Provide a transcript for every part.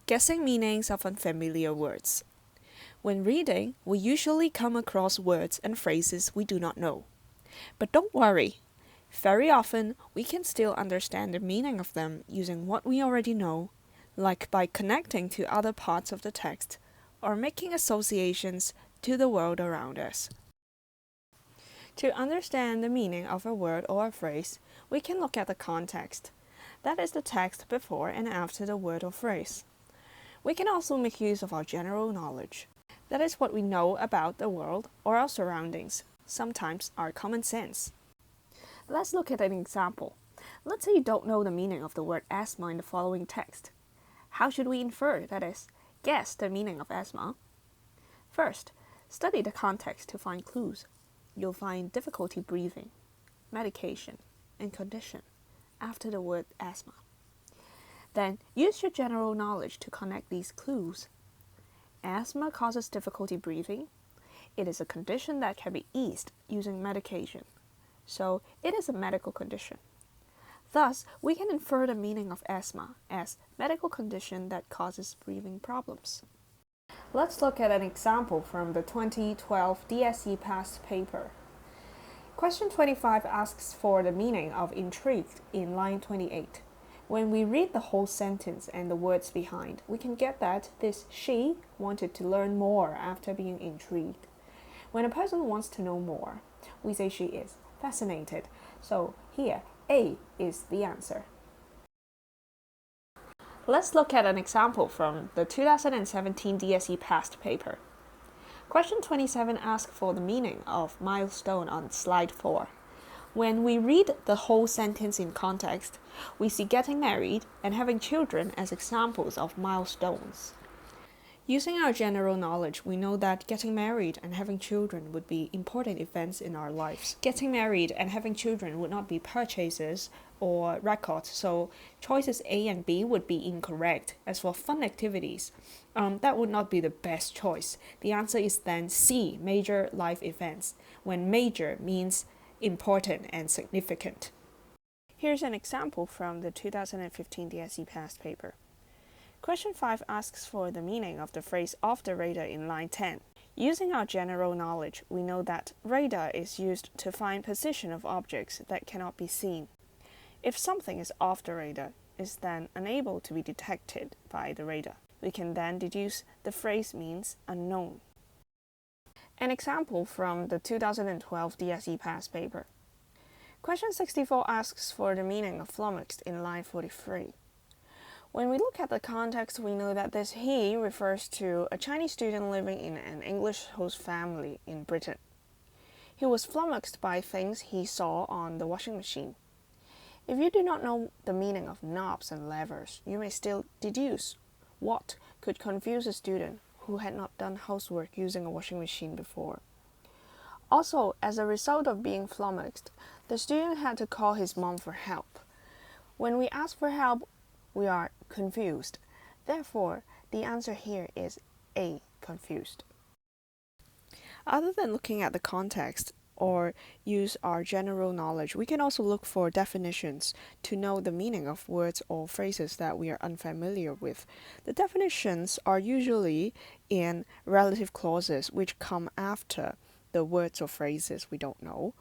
Guessing meanings of unfamiliar words. When reading, we usually come across words and phrases we do not know. But don't worry. Very often, we can still understand the meaning of them using what we already know, like by connecting to other parts of the text or making associations to the world around us. To understand the meaning of a word or a phrase, we can look at the context. That is the text before and after the word or phrase. We can also make use of our general knowledge. That is what we know about the world or our surroundings, sometimes our common sense. Let's look at an example. Let's say you don't know the meaning of the word asthma in the following text. How should we infer, that is, guess the meaning of asthma? First, study the context to find clues. You'll find difficulty breathing, medication, and condition after the word asthma. Then use your general knowledge to connect these clues. Asthma causes difficulty breathing. It is a condition that can be eased using medication. So it is a medical condition. Thus, we can infer the meaning of asthma as medical condition that causes breathing problems. Let's look at an example from the 2012 DSE past paper. Question 25 asks for the meaning of intrigued in line 28. When we read the whole sentence and the words behind, we can get that this she wanted to learn more after being intrigued. When a person wants to know more, we say she is fascinated. So here, A is the answer. Let's look at an example from the 2017 DSE past paper. Question 27 asks for the meaning of milestone on slide 4. When we read the whole sentence in context, we see getting married and having children as examples of milestones. Using our general knowledge, we know that getting married and having children would be important events in our lives. Getting married and having children would not be purchases or records, so choices A and B would be incorrect. As for fun activities, that would not be the best choice. The answer is then C, major life events, when major means important and significant. Here's an example from the 2015 DSE past paper. Question 5 asks for the meaning of the phrase off the radar in line 10. Using our general knowledge, we know that radar is used to find position of objects that cannot be seen. If something is off the radar, it is then unable to be detected by the radar. We can then deduce the phrase means unknown. An example from the 2012 DSE past paper. Question 64 asks for the meaning of flummoxed in line 43. When we look at the context, we know that this he refers to a Chinese student living in an English host family in Britain. He was flummoxed by things he saw on the washing machine. If you do not know the meaning of knobs and levers, you may still deduce what could confuse a student who had not done housework using a washing machine before. Also, as a result of being flummoxed, the student had to call his mom for help. When we ask for help, we are confused. Therefore, the answer here is A, confused. Other than looking at the context or use our general knowledge, we can also look for definitions to know the meaning of words or phrases that we are unfamiliar with. The definitions are usually in relative clauses which come after the words or phrases we don't know.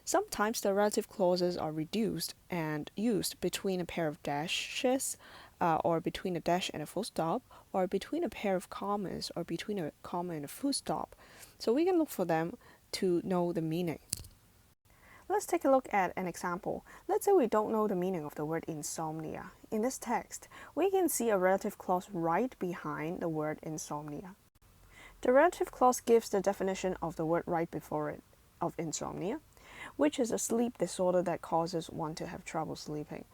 Sometimes the relative clauses are reduced and used between a pair of dashes, or between a dash and a full stop, or between a pair of commas, or between a comma and a full stop. So we can look for them to know the meaning. Let's take a look at an example. Let's say we don't know the meaning of the word insomnia. In this text, we can see a relative clause right behind the word insomnia. The relative clause gives the definition of the word right before it, of insomnia, which is a sleep disorder that causes one to have trouble sleeping.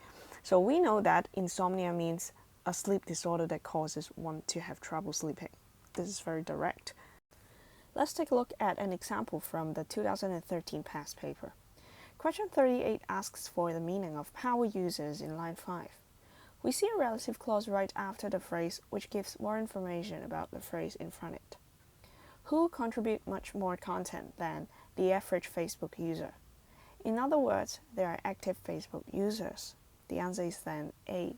So we know that insomnia means a sleep disorder that causes one to have trouble sleeping. This is very direct. Let's take a look at an example from the 2013 past paper. Question 38 asks for the meaning of power users in line 5. We see a relative clause right after the phrase which gives more information about the phrase in front of it. Who contribute much more content than the average Facebook user? In other words, they are active Facebook users. The answer is then A.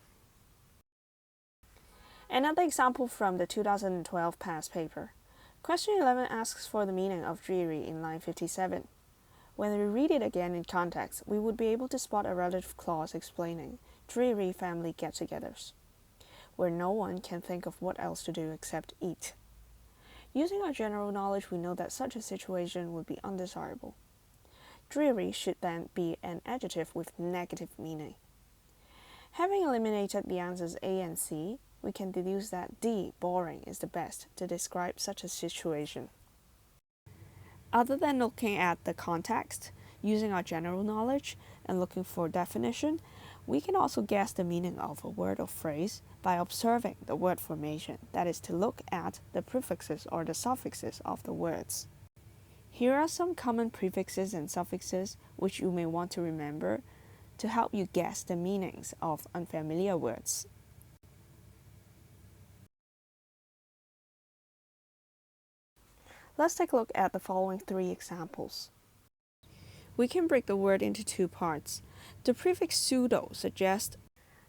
Another example from the 2012 past paper. Question 11 asks for the meaning of dreary in line 57. When we read it again in context, we would be able to spot a relative clause explaining dreary family get-togethers, where no one can think of what else to do except eat. Using our general knowledge, we know that such a situation would be undesirable. Dreary should then be an adjective with negative meaning. Having eliminated the answers A and C, we can deduce that D, boring, is the best to describe such a situation. Other than looking at the context, using our general knowledge, and looking for definition, we can also guess the meaning of a word or phrase by observing the word formation, that is to look at the prefixes or the suffixes of the words. Here are some common prefixes and suffixes which you may want to remember to help you guess the meanings of unfamiliar words. Let's take a look at the following 3 examples. We can break the word into 2 parts. The prefix pseudo suggests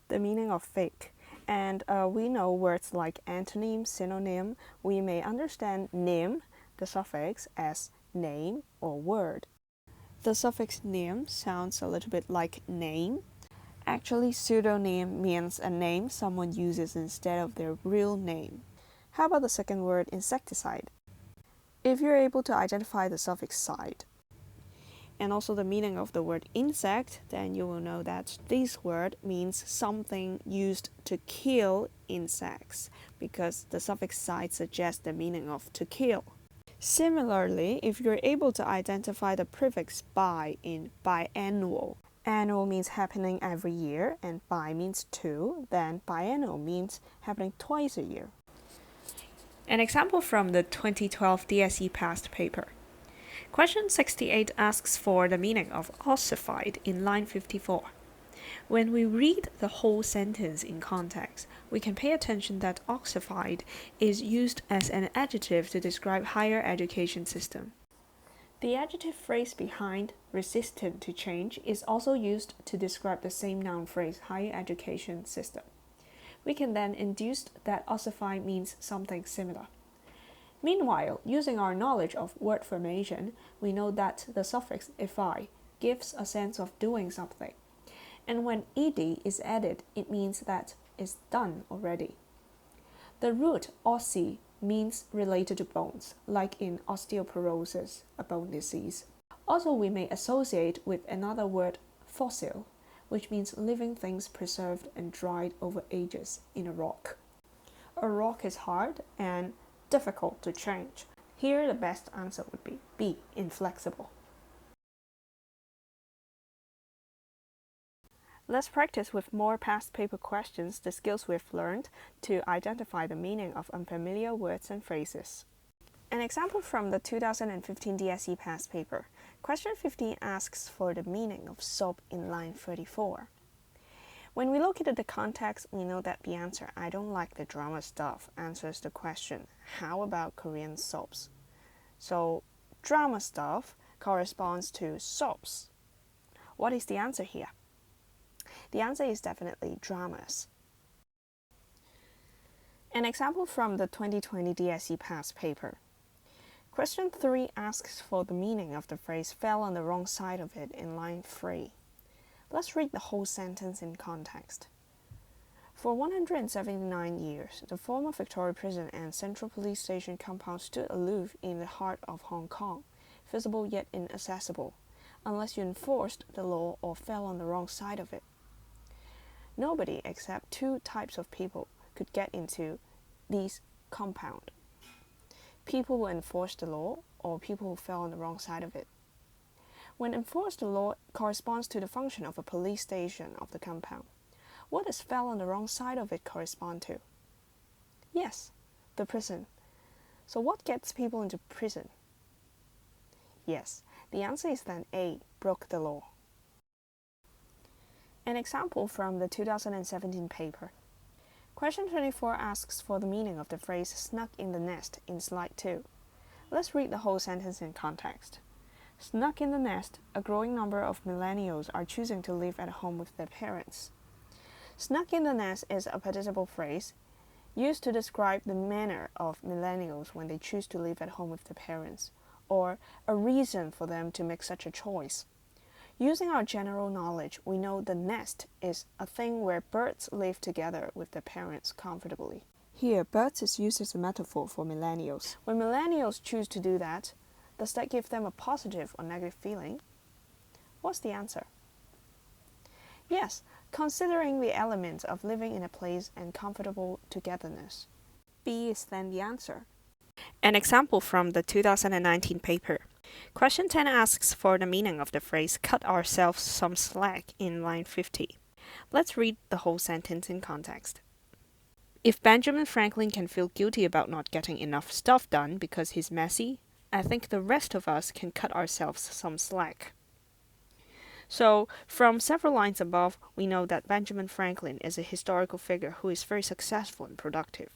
the meaning of fake, and we know words like antonym, synonym. We may understand nym, the suffix, as name or word. The suffix nym sounds a little bit like name. Actually, pseudonym means a name someone uses instead of their real name. How about the second word, insecticide? If you're able to identify the suffix side and also the meaning of the word insect, then you will know that this word means something used to kill insects, because the suffix side suggests the meaning of to kill. Similarly, if you're able to identify the prefix bi in biannual, annual means happening every year and bi means 2, then biannual means happening twice a year. An example from the 2012 DSE past paper. Question 68 asks for the meaning of ossified in line 54. When we read the whole sentence in context, we can pay attention that ossified is used as an adjective to describe higher education system. The adjective phrase behind resistant to change is also used to describe the same noun phrase higher education system. We can then induce that ossify means something similar. Meanwhile, using our knowledge of word formation, we know that the suffix ify gives a sense of doing something. And when ed is added, it means that it's done already. The root ossi means related to bones, like in osteoporosis, a bone disease. Also, we may associate with another word, fossil, which means living things preserved and dried over ages in a rock. A rock is hard and difficult to change. Here, the best answer would be B, inflexible. Let's practice with more past paper questions the skills we've learned to identify the meaning of unfamiliar words and phrases. An example from the 2015 DSE past paper. Question 15 asks for the meaning of soap in line 34. When we look at the context, we know that the answer, I don't like the drama stuff, answers the question, how about Korean soaps? So, drama stuff corresponds to soaps. What is the answer here? The answer is definitely dramas. An example from the 2020 DSE past paper. Question 3 asks for the meaning of the phrase fell on the wrong side of it in line 3. Let's read the whole sentence in context. For 179 years, the former Victoria Prison and Central Police Station compound stood aloof in the heart of Hong Kong, visible yet inaccessible, unless you enforced the law or fell on the wrong side of it. Nobody except 2 types of people could get into these compound. People who enforced the law or people who fell on the wrong side of it. When enforced, the law corresponds to the function of a police station of the compound. What does fell on the wrong side of it correspond to? Yes, the prison. So what gets people into prison? Yes, the answer is then A, broke the law. An example from the 2017 paper. Question 24 asks for the meaning of the phrase snuck in the nest in slide 2. Let's read the whole sentence in context. Snuck in the nest, a growing number of millennials are choosing to live at home with their parents. Snuck in the nest is a participle phrase. used to describe the manner of millennials when they choose to live at home with their parents, or a reason for them to make such a choice. Using our general knowledge, we know the nest is a thing where birds live together with their parents comfortably. Here, birds is used as a metaphor for millennials. When millennials choose to do that, does that give them a positive or negative feeling? What's the answer? Yes, considering the elements of living in a place and comfortable togetherness. B is then the answer. An example from the 2019 paper. Question 10 asks for the meaning of the phrase cut ourselves some slack in line 50. Let's read the whole sentence in context. If Benjamin Franklin can feel guilty about not getting enough stuff done because he's messy, I think the rest of us can cut ourselves some slack. So, from several lines above, we know that Benjamin Franklin is a historical figure who is very successful and productive.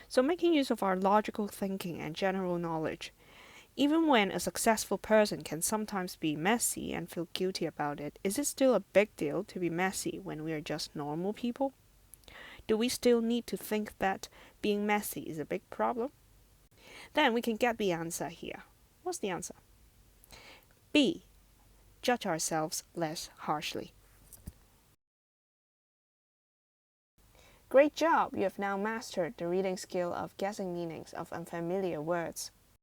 So, making use of our logical thinking and general knowledge, even when a successful person can sometimes be messy and feel guilty about it, is it still a big deal to be messy when we are just normal people? Do we still need to think that being messy is a big problem? Then we can get the answer here. What's the answer? B. Judge ourselves less harshly. Great job! You have now mastered the reading skill of guessing meanings of unfamiliar words.